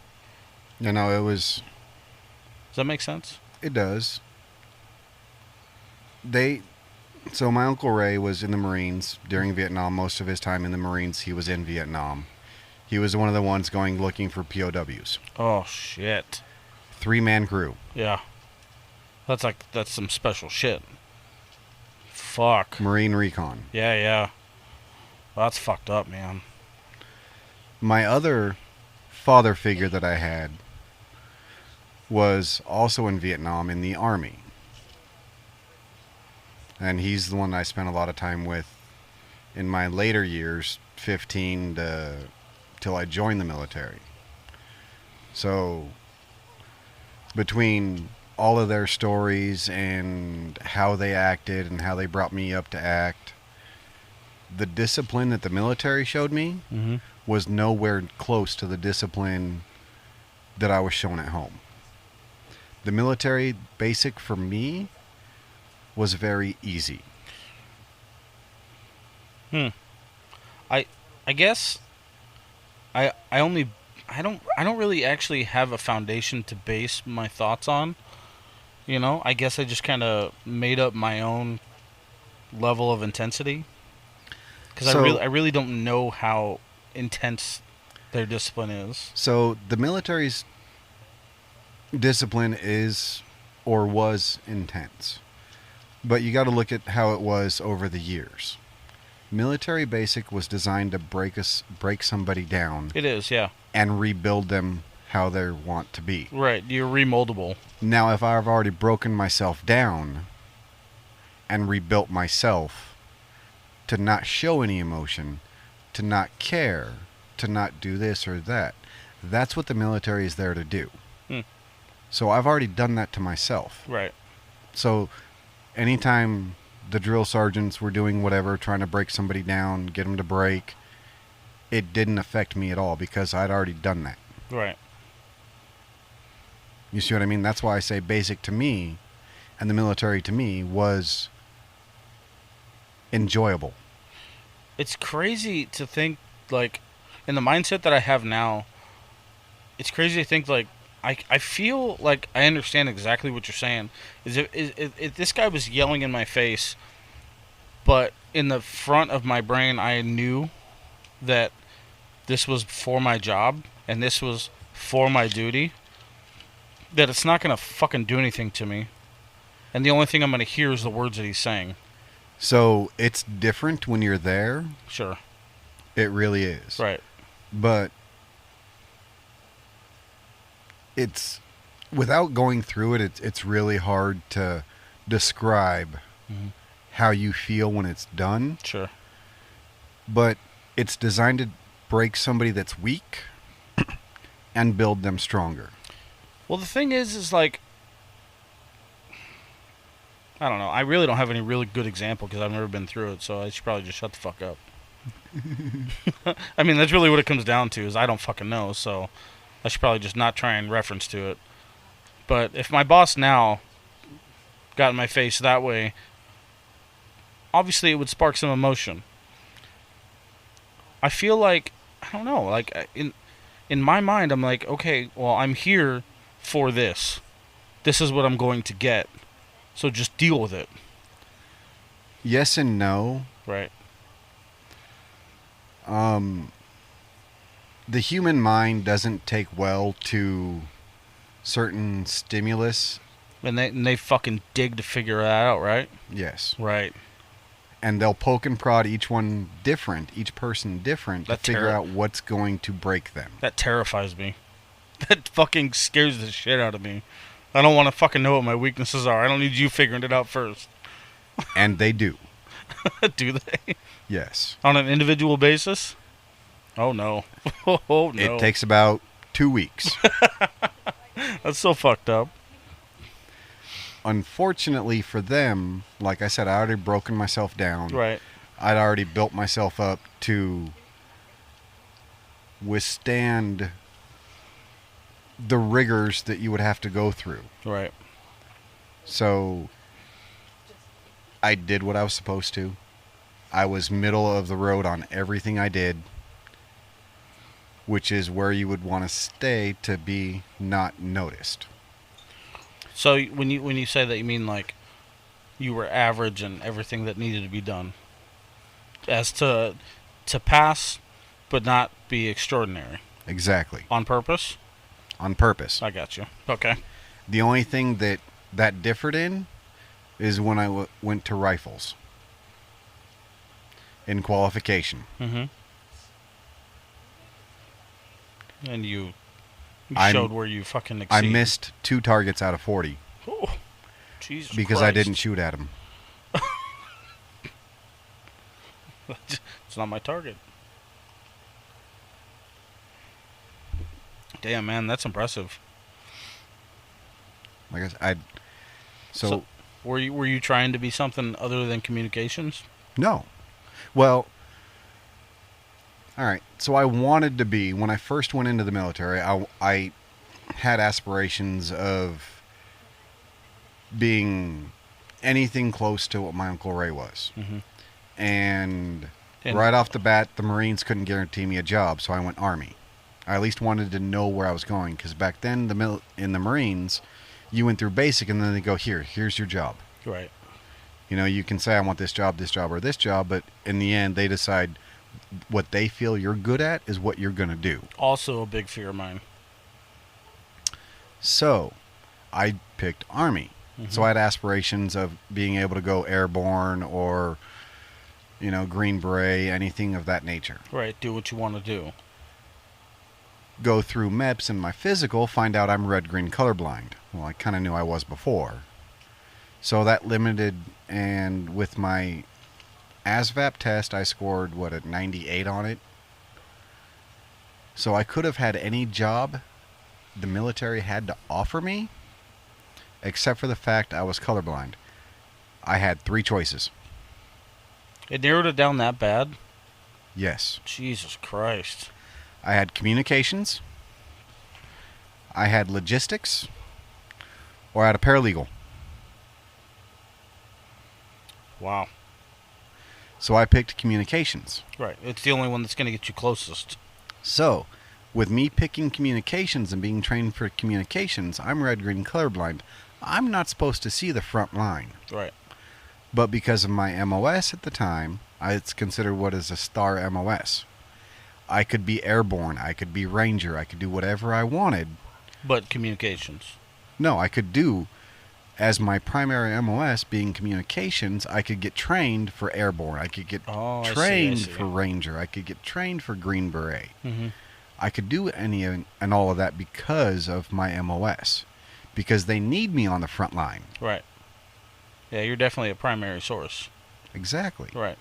You know, it was... Does that make sense? It does. So my Uncle Ray was in the Marines during Vietnam. Most of his time in the Marines, he was in Vietnam. He was one of the ones going looking for POWs. Oh, shit. 3-man crew. Yeah. That's some special shit. Fuck. Marine Recon. Yeah. Well, that's fucked up, man. My other father figure that I had was also in Vietnam in the Army. And he's the one I spent a lot of time with in my later years, 15 till I joined the military. So between all of their stories and how they acted and how they brought me up to act, the discipline that the military showed me was nowhere close to the discipline that I was shown at home. The military basic for me was very easy. I guess I don't really actually have a foundation to base my thoughts on. You know, I guess I just kind of made up my own level of intensity. Because I really don't know how intense their discipline is. So the military's discipline is or was intense. But you got to look at how it was over the years. Military basic was designed to break somebody down. It is, yeah. And rebuild them how they want to be. Right, you're remoldable. Now, if I've already broken myself down and rebuilt myself to not show any emotion, to not care, to not do this or that. That's what the military is there to do. Hmm. So I've already done that to myself. Right. So anytime the drill sergeants were doing whatever, trying to break somebody down, get them to break, it didn't affect me at all because I'd already done that. Right. You see what I mean? That's why I say basic to me and the military to me was enjoyable. It's crazy to think, like, in the mindset that I have now, it's crazy to think, like, I feel like I understand exactly what you're saying. If this guy was yelling in my face, but in the front of my brain I knew that this was for my job and this was for my duty, that it's not going to fucking do anything to me. And the only thing I'm going to hear is the words that he's saying. So it's different when you're there. Sure. It really is. Right. But it's, without going through it, it's really hard to describe how you feel when it's done. Sure. But it's designed to break somebody that's weak and build them stronger. Well, the thing is like, I don't know. I really don't have any really good example because I've never been through it, so I should probably just shut the fuck up. I mean, that's really what it comes down to, is I don't fucking know, so I should probably just not try and reference to it. But if my boss now got in my face that way, obviously it would spark some emotion. I feel like, I don't know, like, in my mind, I'm like, okay, well, I'm here for this. This is what I'm going to get. So just deal with it. Yes and no. Right. The human mind doesn't take well to certain stimulus. And they fucking dig to figure that out, right? Yes. Right. And they'll poke and prod each one different, each person different, to figure out what's going to break them. That terrifies me. That fucking scares the shit out of me. I don't want to fucking know what my weaknesses are. I don't need you figuring it out first. And they do. Do they? Yes. On an individual basis? Oh, no. Oh, no. It takes about 2 weeks. That's so fucked up. Unfortunately for them, like I said, I already broken myself down. Right. I'd already built myself up to withstand the rigors that you would have to go through. Right. So I did what I was supposed to. I was middle of the road on everything I did, which is where you would want to stay to be not noticed. So when you say that, you mean like you were average in everything that needed to be done, as to pass, but not be extraordinary. Exactly. On purpose. On purpose. I got you. Okay. The only thing that differed in is when I went to rifles in qualification. Mm-hmm. And you showed where you fucking exceed. I missed 2 targets out of 40. Oh, Jesus because Christ. I didn't shoot at them. It's not my target. Damn, man, that's impressive. Like I said, so were you trying to be something other than communications? No. Well, all right. So I wanted to be, when I first went into the military, I had aspirations of being anything close to what my Uncle Ray was. Mm-hmm. And right off the bat, the Marines couldn't guarantee me a job, so I went Army. I at least wanted to know where I was going, because back then in the Marines, you went through basic, and then they go, here's your job. Right. You know, you can say, I want this job, or this job, but in the end, they decide what they feel you're good at is what you're going to do. Also a big fear of mine. So, I picked Army. Mm-hmm. So I had aspirations of being able to go airborne or, Green Beret, anything of that nature. Right, do what you want to do. Go through MEPS and my physical, find out I'm red-green colorblind. Well, I kind of knew I was before. So that limited, and with my ASVAB test, I scored, a 98 on it. So I could have had any job the military had to offer me, except for the fact I was colorblind. I had 3 choices. It narrowed it down that bad? Yes. Jesus Christ. I had communications, I had logistics, or I had a paralegal. Wow. So I picked communications. Right. It's the only one that's going to get you closest. So, with me picking communications and being trained for communications, I'm red-green colorblind. I'm not supposed to see the front line. Right. But because of my MOS at the time, it's considered what is a star MOS. I could be airborne, I could be ranger, I could do whatever I wanted. But communications. No, I could do, as my primary MOS being communications, I could get trained for airborne. I could get trained for ranger. I could get trained for Green Beret. Mm-hmm. I could do any and all of that because of my MOS. Because they need me on the front line. Right. Yeah, you're definitely a primary source. Exactly. Right.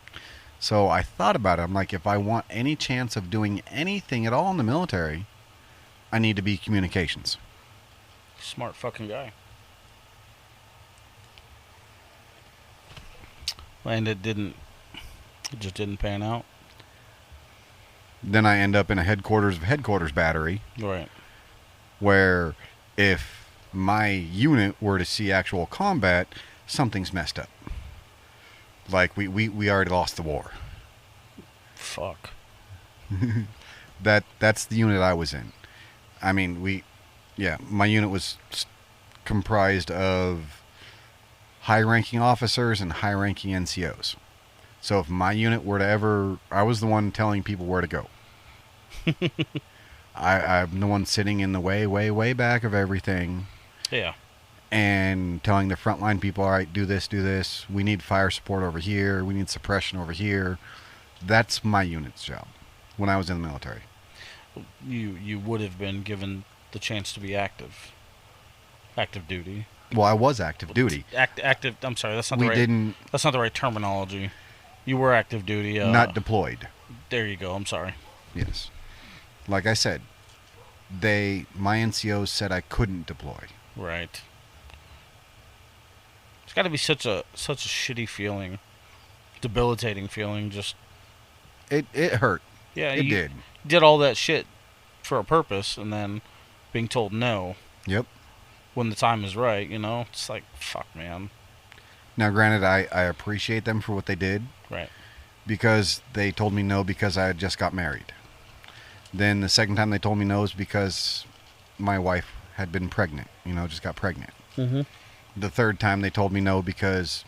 So I thought about it. I'm like, if I want any chance of doing anything at all in the military, I need to be communications. Smart fucking guy. And it just didn't pan out. Then I end up in a headquarters battery. Right. Where if my unit were to see actual combat, something's messed up. Like we already lost the war. Fuck. That's the unit I was in. I mean, my unit was comprised of high-ranking officers and high-ranking NCOs. So if my unit were to ever, I was the one telling people where to go. I'm the one sitting in the way back of everything. Yeah. And telling the frontline people, all right, do this. We need fire support over here. We need suppression over here. That's my unit's job when I was in the military. You would have been given the chance to be active duty. Well, I was active duty. Active. I'm sorry. That's not That's not the right terminology. You were active duty. Not deployed. There you go. I'm sorry. Yes. Like I said, my NCOs said I couldn't deploy. Right. It's got to be such a shitty feeling, debilitating feeling. Just it hurt. Yeah, it did. Did all that shit for a purpose, and then being told no. Yep. When the time is right, it's like, fuck, man. Now, granted, I appreciate them for what they did. Right. Because they told me no because I had just got married. Then the second time they told me no is because my wife had been pregnant. Just got pregnant. Mm-hmm. The third time they told me no because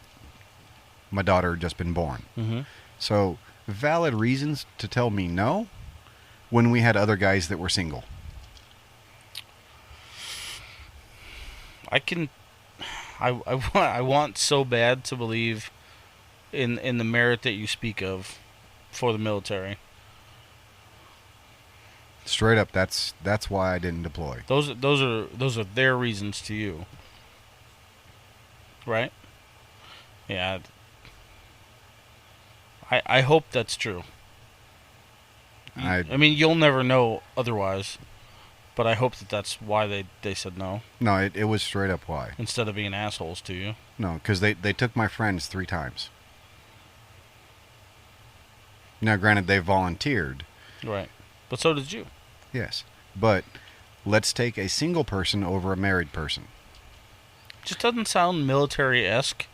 my daughter had just been born. Mm-hmm. So, valid reasons to tell me no when we had other guys that were single. I want so bad to believe in the merit that you speak of for the military. Straight up, that's why I didn't deploy. Those are their reasons to you, right? Yeah. I hope that's true. I mean, you'll never know otherwise, but I hope that's why they said no. No, it was straight up why. Instead of being assholes to you. No, because they took my friends 3 times. Now, granted, they volunteered. Right. But so did you. Yes. But let's take a single person over a married person. Just doesn't sound military-esque.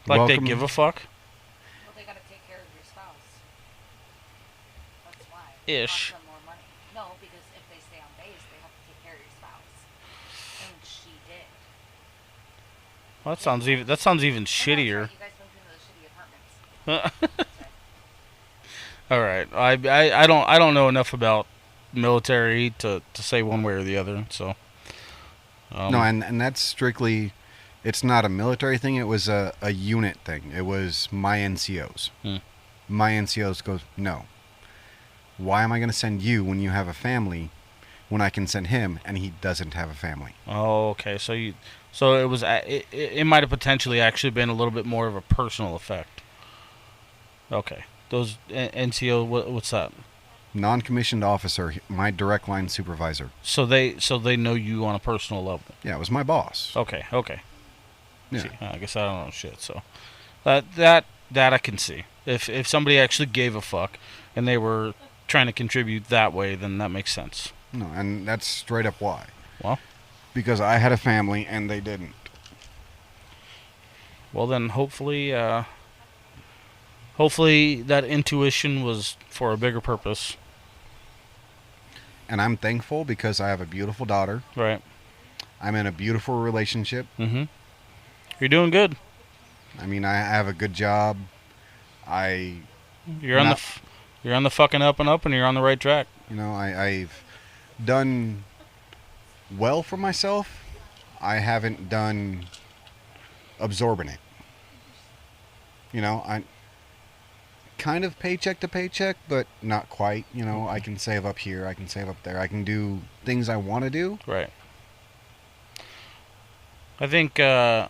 Like they give a fuck. Well, they gotta take care of your spouse. That's why. Ish. Cost them more money. No, because if they stay on base, they have to take care of your spouse. And she did. Well, that sounds even shittier. Right. You guys moved into the shitty apartments. All right. I don't know enough about military to say one way or the other. So. No, and that's strictly, it's not a military thing. It was a unit thing. It was my NCOs. My NCOs goes, no. Why am I going to send you when you have a family when I can send him and he doesn't have a family? Oh, okay. So it was it might have potentially actually been a little bit more of a personal effect. Okay. Those NCO. What's that? Non-commissioned officer, my direct line supervisor. So they know you on a personal level. Yeah, it was my boss. Okay. Okay. Yeah. See, I guess I don't know shit. So that I can see. If somebody actually gave a fuck and they were trying to contribute that way, then that makes sense. No, and that's straight up why. Well, Because I had a family and they didn't. well then hopefully that intuition was for a bigger purpose. And I'm thankful because I have a beautiful daughter. Right. I'm in a beautiful relationship. Mm-hmm. You're doing good. I mean, I have a good job. You're on you're on the fucking up and up, and you're on the right track. I've done well for myself. I haven't done absorbing it. I kind of paycheck to paycheck, but not quite. I can save up here, I can save up there, I can do things I want to do. Right. I think that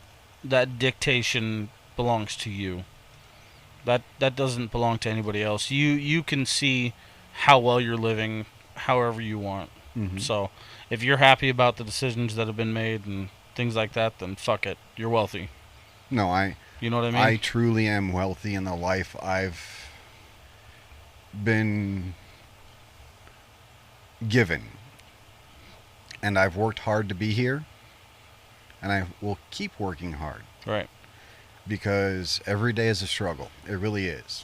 dictation belongs to you. That doesn't belong to anybody else. You can see how well you're living however you want. Mm-hmm. So if you're happy about the decisions that have been made and things like that, then fuck it. You're wealthy. No, You know what I mean? I truly am wealthy in the life I've been given. And I've worked hard to be here. And I will keep working hard. Right. Because every day is a struggle. It really is.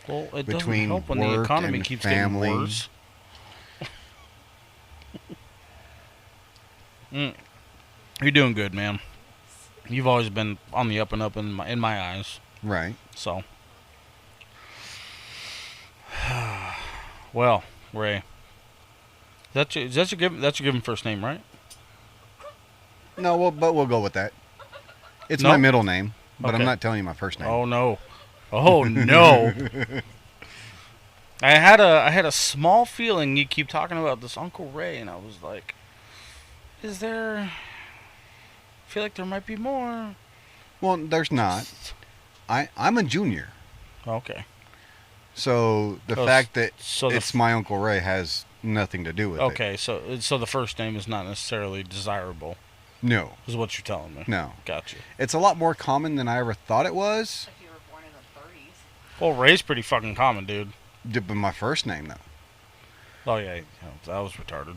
Well, it Between doesn't help when the work economy and keeps family. getting worse. You're doing good, man. You've always been on the up and up in my eyes. Right. So, well, Ray, that's your given first name, right? No, but we'll go with that. It's Nope. my middle name, but Okay. I'm not telling you my first name. Oh no, oh no. I had a small feeling you keep talking about this Uncle Ray, and I was like, is there? I feel like there might be more. Well, there's not. I'm a junior. Okay. So the Oh, fact that so the it's my Uncle Ray has nothing to do with it. Okay, so the first name is not necessarily desirable, No. is what you're telling me. No. Gotcha. It's a lot more common than I ever thought it was. If you were born in the 30s. Well, Ray's pretty fucking common, dude. But my first name, though. Oh yeah, that was retarded.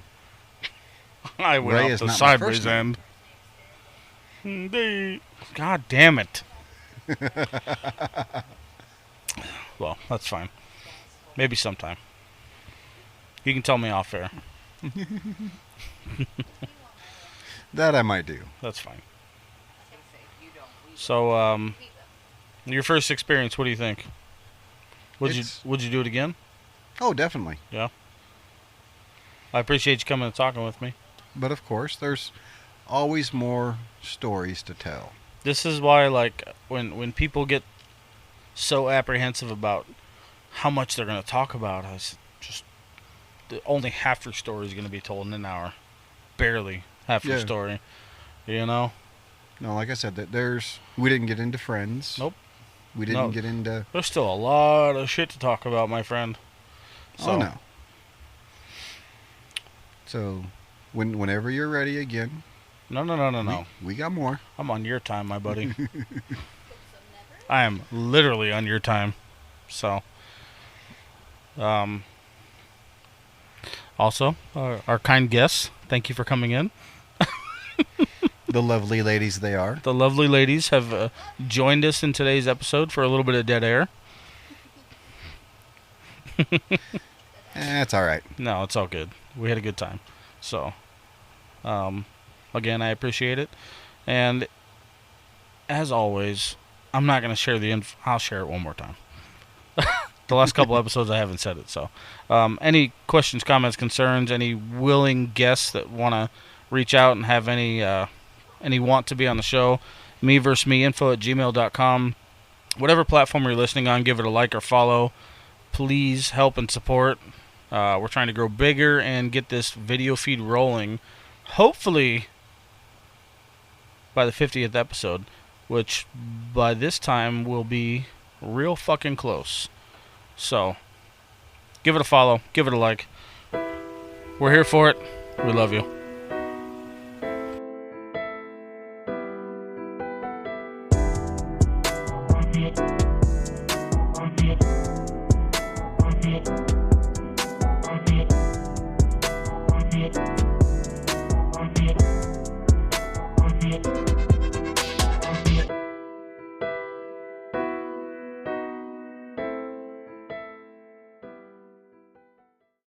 I went Ray off is the not my sideways first name. end. God damn it. Well, that's fine. Maybe sometime. You can tell me off air. That I might do. That's fine. I was going to say, if you don't, we So, will. We will. your first experience, what do you think? Would you do it again? Oh, definitely. Yeah. I appreciate you coming and talking with me. But of course, there's always more stories to tell. This is why, like, when people get so apprehensive about how much they're going to talk about, only half your story is going to be told in an hour. Barely half your Yeah. story. You know? No, like I said, we didn't get into friends. Nope. We didn't No. get into. There's still a lot of shit to talk about, my friend. So, Oh no. So, whenever you're ready again. No. We got more. I'm on your time, my buddy. So never. I am literally on your time. So, also, our kind guests, thank you for coming in. The lovely ladies they are. The lovely ladies have joined us in today's episode for a little bit of dead air. That's all right. No, it's all good. We had a good time. So, again, I appreciate it. And as always, I'm not going to share the info. I'll share it one more time. The last couple episodes, I haven't said it. So, any questions, comments, concerns, any willing guests that want to reach out and have any want to be on the show, me versus me, info@gmail.com. Whatever platform you're listening on, give it a like or follow. Please help and support. We're trying to grow bigger and get this video feed rolling. Hopefully by the 50th episode, which by this time will be real fucking close. So, give it a follow. Give it a like. We're here for it. We love you. Thank you.